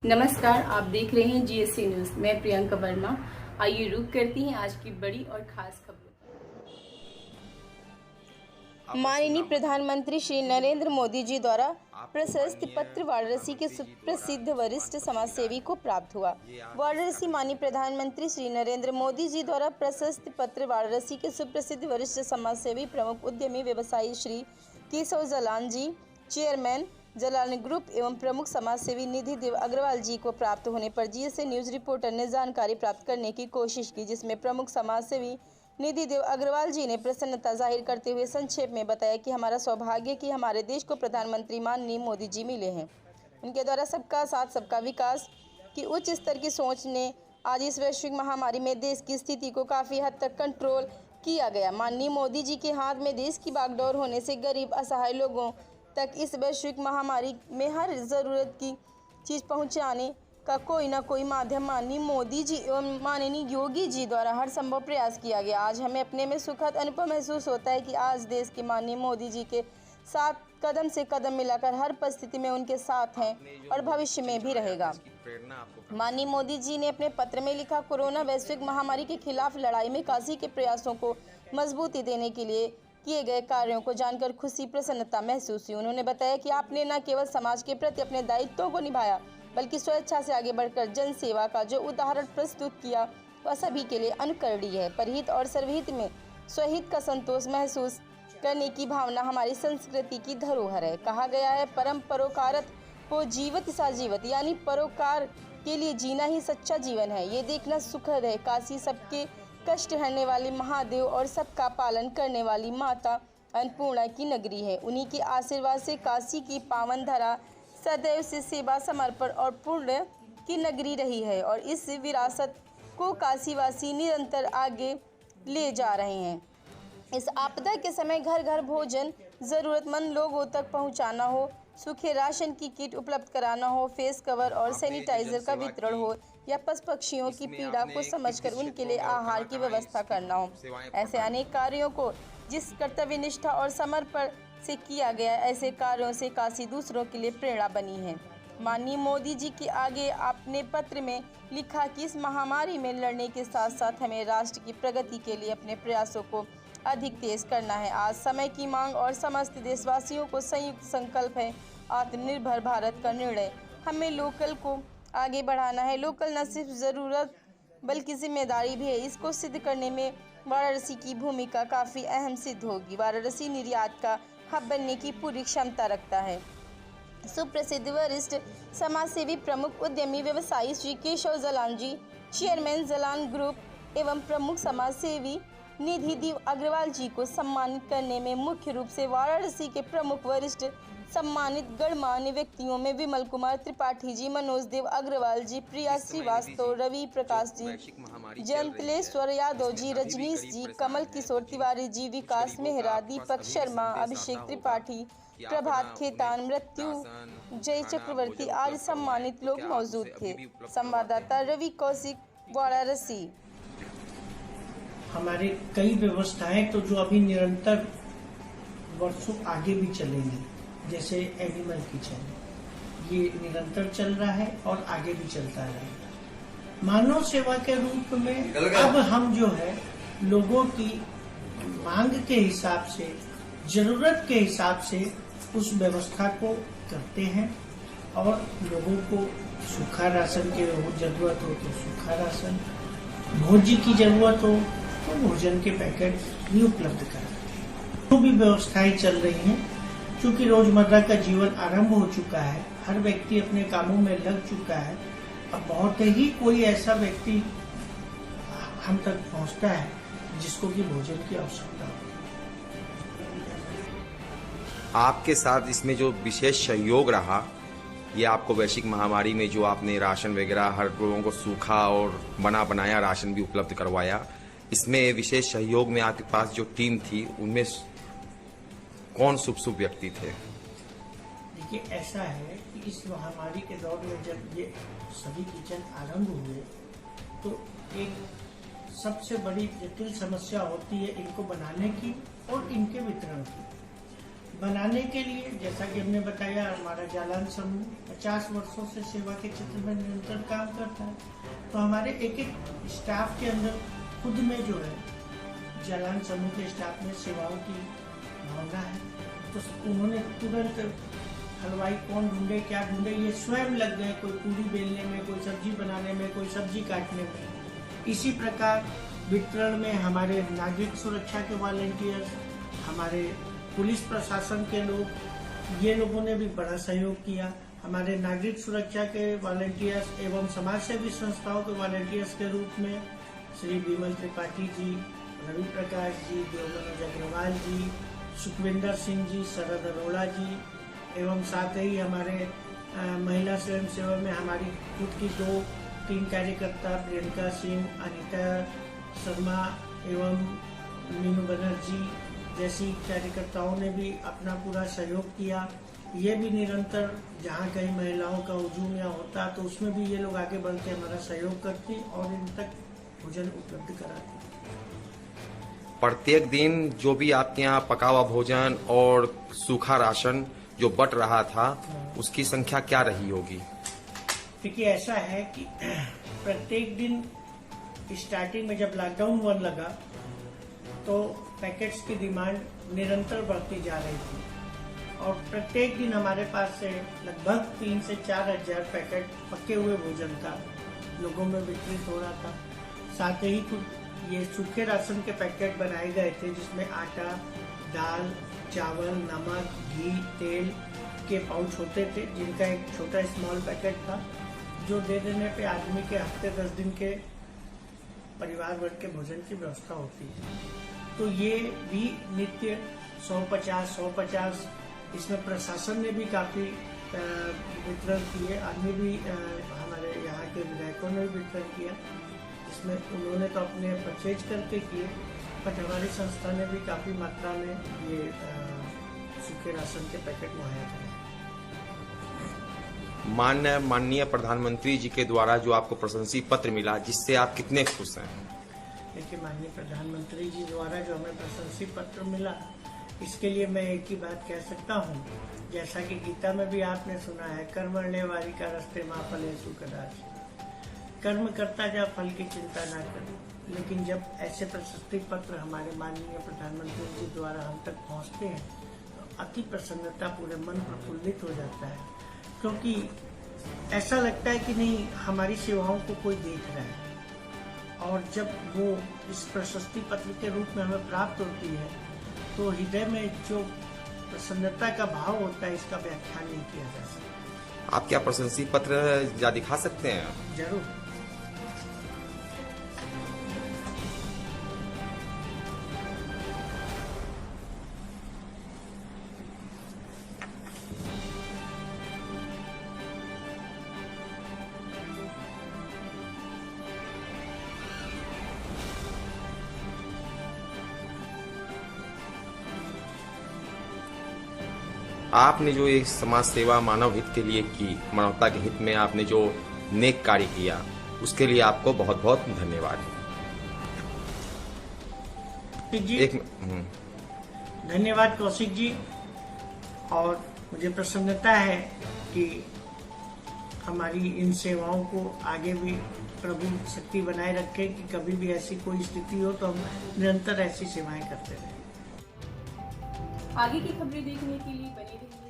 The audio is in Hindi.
नमस्कार, आप देख रहे हैं जीएससी न्यूज। मैं प्रियंका वर्मा। आइए रुक करती हैं आज की बड़ी और खास खबरों। माननीय प्रधानमंत्री श्री नरेंद्र मोदी जी द्वारा प्रशस्ति पत्र वाराणसी के सुप्रसिद्ध वरिष्ठ समाजसेवी को प्राप्त हुआ। वाराणसी माननीय प्रधानमंत्री श्री नरेंद्र मोदी जी द्वारा प्रशस्ति पत्र वाराणसी के सुप्रसिद्ध वरिष्ठ समाजसेवी, प्रमुख उद्यमी, व्यवसायी श्री केशव जलान जी, चेयरमैन जलान ग्रुप एवं प्रमुख समाजसेवी निधि देव अग्रवाल जी को प्राप्त होने पर जीएससी न्यूज रिपोर्टर ने जानकारी प्राप्त करने की कोशिश की, जिसमें प्रमुख समाजसेवी निधि देव अग्रवाल जी ने प्रसन्नता जाहिर करते हुए संक्षेप में बताया कि हमारा सौभाग्य कि हमारे देश को प्रधानमंत्री माननीय मोदी जी मिले हैं। उनके द्वारा सबका साथ सबका विकास की उच्च स्तर की सोच ने आज इस वैश्विक महामारी में देश की स्थिति को काफ़ी हद तक कंट्रोल किया गया। माननीय मोदी जी के हाथ में देश की बागडोर होने से गरीब असहाय लोगों तक इस वैश्विक महामारी में हर ज़रूरत की चीज़ पहुंचाने का कोई ना कोई माध्यम माननीय मोदी जी एवं माननीय योगी जी द्वारा हर संभव प्रयास किया गया। आज हमें अपने में सुखद अनुभव महसूस होता है कि आज देश के माननीय मोदी जी के साथ कदम से कदम मिलाकर हर परिस्थिति में उनके साथ हैं और भविष्य में भी रहेगा। माननीय मोदी जी ने अपने पत्र में लिखा, कोरोना वैश्विक महामारी के खिलाफ लड़ाई में काशी के प्रयासों को मजबूती देने के लिए किए गए कार्यों को जानकर खुशी प्रसन्नता महसूस हुई। उन्होंने बताया कि आपने न केवल समाज के प्रति अपने दायित्वों को निभाया बल्कि स्वेच्छा से आगे बढ़कर जन सेवा का जो उदाहरण प्रस्तुत किया वह सभी के लिए अनुकरणीय है। परहित और सर्वहित में स्वहित का संतोष महसूस करने की भावना हमारी संस्कृति की धरोहर है। कहा गया है, परम परोकारत को जीवत सा जीवत, यानी परोकार के लिए जीना ही सच्चा जीवन है। ये देखना सुखद है। काशी सबके कष्ट हरने वाली महादेव और सबका पालन करने वाली माता अन्नपूर्णा की नगरी है। उन्हीं के आशीर्वाद से काशी की पावन धरा सदैव से सेवा, समर्पण और पुण्य की नगरी रही है और इस विरासत को काशीवासी निरंतर आगे ले जा रहे हैं। इस आपदा के समय घर घर भोजन जरूरतमंद लोगों तक पहुंचाना हो, सूखे राशन की किट उपलब्ध कराना हो, फेस कवर और सैनिटाइजर का वितरण हो या पशु पक्षियों की पीड़ा को समझकर उनके लिए आहार की व्यवस्था करना हो, ऐसे अनेक कार्यों को जिस कर्तव्य निष्ठा और समर्पण से किया गया, ऐसे कार्यों से काशी दूसरों के लिए प्रेरणा बनी है। माननीय मोदी जी के आगे आपने पत्र में लिखा कि इस महामारी में लड़ने के साथ साथ हमें राष्ट्र की प्रगति के लिए अपने प्रयासों को अधिक तेज करना है। आज समय की मांग और समस्त देशवासियों को संयुक्त संकल्प है आत्मनिर्भर भारत का निर्णय। हमें लोकल को आगे बढ़ाना है। लोकल न सिर्फ ज़रूरत बल्कि जिम्मेदारी भी है। इसको सिद्ध करने में वाराणसी की भूमिका काफ़ी अहम सिद्ध होगी। वाराणसी निर्यात का हब बनने की पूरी क्षमता रखता है। सुप्रसिद्ध वरिष्ठ समाजसेवी, प्रमुख उद्यमी, व्यवसायी श्री केशव जलान जी, चेयरमैन जलान ग्रुप एवं प्रमुख समाजसेवी निधि देव अग्रवाल जी को सम्मानित करने में मुख्य रूप से वाराणसी के प्रमुख वरिष्ठ सम्मानित गणमान्य व्यक्तियों में विमल कुमार त्रिपाठी जी, मनोज देव अग्रवाल जी, प्रिया श्रीवास्तव, रवि प्रकाश जी, जयंतलेश्वर यादव जी, रजनीश जी, कमल किशोर तिवारी जी, विकास मेहरा, दीपक शर्मा, अभिषेक त्रिपाठी, प्रभात खेतान, मृत्यु जय चक्रवर्ती आदि सम्मानित लोग मौजूद थे। संवाददाता रवि कौशिक, वाराणसी। हमारे कई व्यवस्थाएं तो जो अभी निरंतर वर्षों आगे भी चलेंगी, जैसे एनिमल किचन, ये निरंतर चल रहा है और आगे भी चलता रहेगा। मानव सेवा के रूप में अब हम जो है लोगों की मांग के हिसाब से, जरूरत के हिसाब से उस व्यवस्था को करते हैं और लोगों को सूखा राशन की जरूरत हो तो सूखा राशन, भोजन की जरूरत हो तो भोजन के पैकेट भी उपलब्ध कराते हैं। जो भी व्यवस्थाएं चल रही हैं, क्योंकि रोजमर्रा का जीवन आरंभ हो चुका है, हर व्यक्ति अपने कामों में लग चुका है, अब बहुत ही कोई ऐसा व्यक्ति हम तक पहुंचता है जिसको कि भोजन की आवश्यकता हो। आपके साथ इसमें जो विशेष सहयोग रहा, ये आपको वैश्विक महामारी में जो आपने राशन वगैरह हर लोगों को सूखा और बना बनाया राशन भी उपलब्ध करवाया, इसमें विशेष सहयोग में आपके पास जो टीम थी उनमें कौन शुभ व्यक्ति थे? देखिए, ऐसा है कि इस महामारी के दौर में जब ये सभी किचन आरंभ हुए तो एक सबसे बड़ी जटिल समस्या होती है इनको बनाने की और इनके वितरण की। बनाने के लिए जैसा कि हमने बताया, हमारा जालान समूह 50 वर्षों से सेवा के क्षेत्र में निरंतर काम करता है। तो हमारे एक एक स्टाफ के अंदर खुद में जो है जालान समूह के स्टाफ में सेवाओं की भावना है। तो उन्होंने तुरंत हलवाई कौन ढूंढे, क्या ढूंढे, ये स्वयं लग गए, कोई पूरी बेलने में, कोई सब्जी बनाने में, कोई सब्जी काटने में। इसी प्रकार वितरण में हमारे नागरिक सुरक्षा के वॉलंटियर्स, हमारे पुलिस प्रशासन के लोग, ये लोगों ने भी बड़ा सहयोग किया। हमारे नागरिक सुरक्षा के वॉलंटियर्स एवं समाज सेवी संस्थाओं के वॉलंटियर्स के रूप में श्री विमल त्रिपाठी जी, रवि प्रकाश जी, देवमनोज अग्रवाल जी, सुखविंदर सिंह जी, शरद अरोड़ा जी, एवं साथ ही हमारे महिला स्वयं सेवा में हमारी खुद की 2-3 कार्यकर्ता प्रियंका सिंह, अनिता शर्मा एवं मीनू बनर्जी जैसी कार्यकर्ताओं ने भी अपना पूरा सहयोग किया। ये भी निरंतर जहाँ कहीं महिलाओं का हुजूम या होता तो उसमें भी ये लोग आगे बढ़ के हमारा सहयोग करती और इन तक भोजन उपलब्ध कराती। प्रत्येक दिन जो भी आपके यहाँ पका हुआ भोजन और सूखा राशन जो बट रहा था, उसकी संख्या क्या रही होगी? देखिए, ऐसा है कि प्रत्येक दिन स्टार्टिंग में जब लॉकडाउन 1 लगा तो पैकेट्स की डिमांड निरंतर बढ़ती जा रही थी और प्रत्येक दिन हमारे पास से लगभग 3 से 4 हजार पैकेट पके हुए भोजन का लोगों में वितरित हो रहा था। साथ ही कुछ ये सूखे राशन के पैकेट बनाए गए थे जिसमें आटा, दाल, चावल, नमक, घी, तेल के पाउच होते थे, जिनका एक छोटा स्मॉल पैकेट था जो दे देने पे आदमी के हफ्ते 10 दिन के परिवार वर्ग के भोजन की व्यवस्था होती है। तो ये भी नित्य 150 इसमें प्रशासन ने भी काफी वितरण किए, अन्य भी हमारे यहाँ के विधायकों ने भी वितरण किया। इसमें उन्होंने तो अपने परचेज करके किए, बट हमारी संस्था ने भी काफी मात्रा में ये सूखे राशन के पैकेट मुहैया कराए। माननीय प्रधानमंत्री जी के द्वारा जो आपको प्रशंसी पत्र मिला, जिससे आप कितने खुश हैं? देखिए, माननीय प्रधानमंत्री जी द्वारा जो हमें प्रशंसी पत्र मिला, इसके लिए मैं एक ही बात कह सकता हूँ, जैसा कि गीता में भी आपने सुना है, कर्मण्ये वारिका रस्ते माँ फलेषु कदाचित्, कर्म करता जा फल की चिंता ना कर। लेकिन जब ऐसे प्रशस्ति पत्र हमारे माननीय प्रधानमंत्री जी द्वारा हम तक पहुँचते हैं तो अति प्रसन्नता, पूरे मन प्रफुल्लित हो जाता है, क्योंकि ऐसा लगता है कि नहीं, हमारी सेवाओं को कोई देख रहा है। और जब वो इस प्रशस्ति पत्र के रूप में हमें प्राप्त होती है तो हृदय में जो प्रसन्नता का भाव होता है, इसका व्याख्यान नहीं किया जा सकता। आप क्या प्रशंसी पत्र दिखा सकते हैं? जरूर। आपने जो एक समाज सेवा मानव हित के लिए की, मानवता के हित में आपने जो नेक कार्य किया, उसके लिए आपको बहुत बहुत धन्यवाद। धन्यवाद कौशिक जी। और मुझे प्रसन्नता है कि हमारी इन सेवाओं को आगे भी प्रभु शक्ति बनाए रखे कि कभी भी ऐसी कोई स्थिति हो तो हम निरंतर ऐसी सेवाएं करते रहें। आगे की खबरें देखने के लिए बने रहिए।